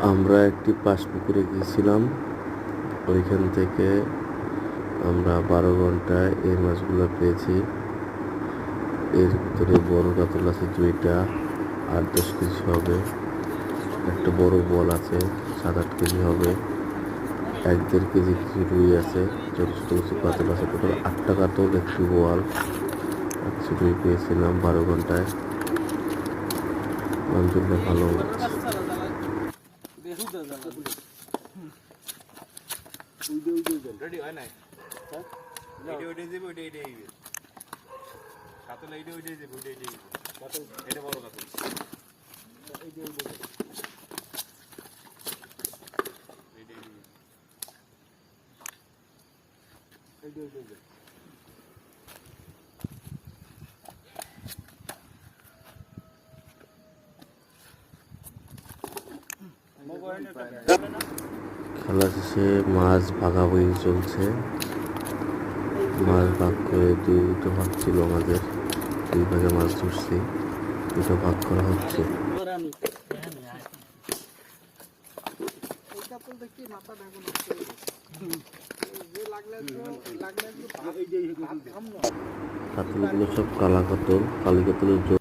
আমরা একটি পাশ পুকুরে গিয়েছিলাম। ওইখান থেকে আমরা 12 ঘন্টায় এই মাছগুলো পেয়েছি। এর ভিতরে বড় কাতল আছে 2টা, 8-10 কেজি হবে। একটা বড় বল আছে 7-8 কেজি হবে। 1-1.5 কেজি রুই আছে, ছোট ছোট কিছু কাতল আছে। টোটাল 8টা কাতল, একটি বোয়াল, কিছু রুই পেয়েছিলাম 12 ঘন্টায়। আলহামদুলিল্লাহ ভালো মাছ। রেডি হয় নাই এইটা ওইটাই যাবে, ওইটা এইটাই যাবে। কাতল এইটা ওইটাই যাবে, ওইটা এইটাই যাবে। কাতল এটা বড় কাতল, এইটা ওইটা যাবে, এইটা এইটা যাবে, এইটা ওইটা যাবে। খেলা শেষে মাছ ভাগাভাগি চলছে। মাছ ভাগ করে দুটো ভাগ ছিল আমাদের, 2 ভাগে মাছ ধরছি, 2টো ভাগ করা হচ্ছে। কাতলগুলো সব কালা কাতল, কালি কাতলের